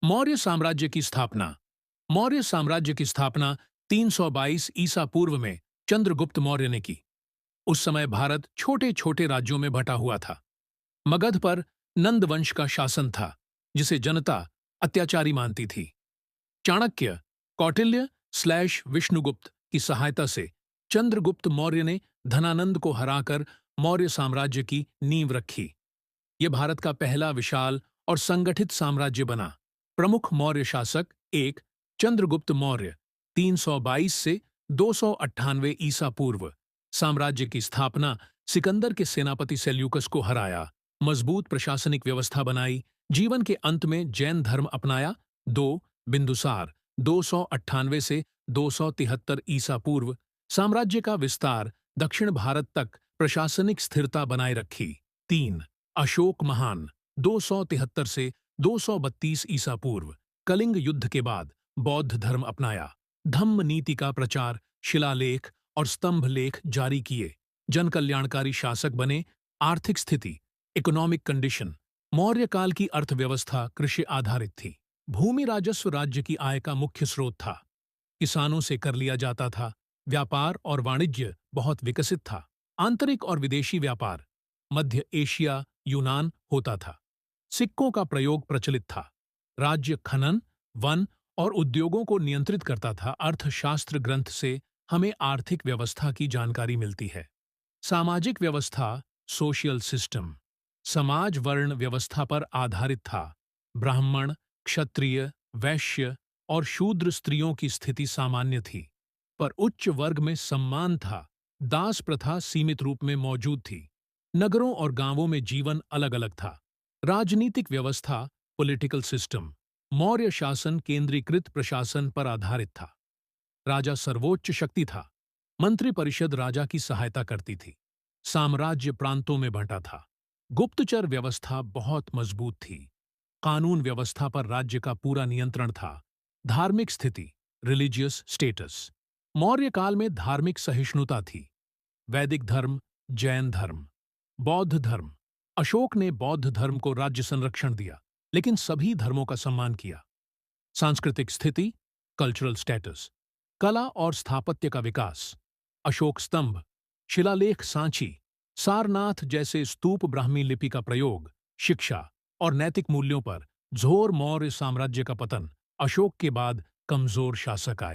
मौर्य साम्राज्य की स्थापना। मौर्य साम्राज्य की स्थापना 322 ईसा पूर्व में चंद्रगुप्त मौर्य ने की। उस समय भारत छोटे छोटे राज्यों में बंटा हुआ था। मगध पर नंद वंश का शासन था, जिसे जनता अत्याचारी मानती थी। चाणक्य, कौटिल्य स्लैश विष्णुगुप्त की सहायता से चंद्रगुप्त मौर्य ने धनानंद को हराकर मौर्य साम्राज्य की नींव रखी। यह भारत का पहला विशाल और संगठित साम्राज्य बना। प्रमुख मौर्य शासक एक चंद्रगुप्त मौर्य 322 से 298 ईसा पूर्व। साम्राज्य की स्थापना सिकंदर के सेनापति सेल्यूकस को हराया। मजबूत प्रशासनिक व्यवस्था बनाई। जीवन के अंत में जैन धर्म अपनाया। दो बिंदुसार 298 से 273 ईसा पूर्व। साम्राज्य का विस्तार दक्षिण भारत तक प्रशासनिक स्थिरता बनाए रखी। तीन अशोक महान 273 से 232 ईसा पूर्व। कलिंग युद्ध के बाद बौद्ध धर्म अपनाया। धम्म नीति का प्रचार, शिलालेख और स्तंभ लेख जारी किए। जन कल्याणकारी शासक बने। आर्थिक स्थिति, इकोनॉमिक कंडीशन। मौर्य काल की अर्थव्यवस्था कृषि आधारित थी। भूमि राजस्व राज्य की आय का मुख्य स्रोत था। किसानों से कर लिया जाता था। व्यापार और वाणिज्य बहुत विकसित था। आंतरिक और विदेशी व्यापार मध्य एशिया, यूनान होता था। सिक्कों का प्रयोग प्रचलित था। राज्य खनन, वन और उद्योगों को नियंत्रित करता था। अर्थशास्त्र ग्रंथ से हमें आर्थिक व्यवस्था की जानकारी मिलती है। सामाजिक व्यवस्था, सोशल सिस्टम, समाज वर्ण व्यवस्था पर आधारित था। ब्राह्मण, क्षत्रिय, वैश्य और शूद्र स्त्रियों की स्थिति सामान्य थी, पर उच्च वर्ग में सम्मान था। दास प्रथा सीमित रूप में मौजूद थी। नगरों और गांवों में जीवन अलग अलग था। राजनीतिक व्यवस्था, पॉलिटिकल सिस्टम। मौर्य शासन केंद्रीकृत प्रशासन पर आधारित था। राजा सर्वोच्च शक्ति था। मंत्रि परिषद राजा की सहायता करती थी। साम्राज्य प्रांतों में बंटा था। गुप्तचर व्यवस्था बहुत मजबूत थी। कानून व्यवस्था पर राज्य का पूरा नियंत्रण था। धार्मिक स्थिति, रिलीजियस स्टेटस। मौर्य काल में धार्मिक सहिष्णुता थी। वैदिक धर्म, जैन धर्म, बौद्ध धर्म। अशोक ने बौद्ध धर्म को राज्य संरक्षण दिया, लेकिन सभी धर्मों का सम्मान किया। सांस्कृतिक स्थिति, कल्चरल स्टेटस। कला और स्थापत्य का विकास। अशोक स्तंभ, शिलालेख सांची, सारनाथ जैसे स्तूप, ब्राह्मी लिपि का प्रयोग। शिक्षा और नैतिक मूल्यों पर जोर। मौर्य साम्राज्य का पतन। अशोक के बाद कमजोर शासक आए।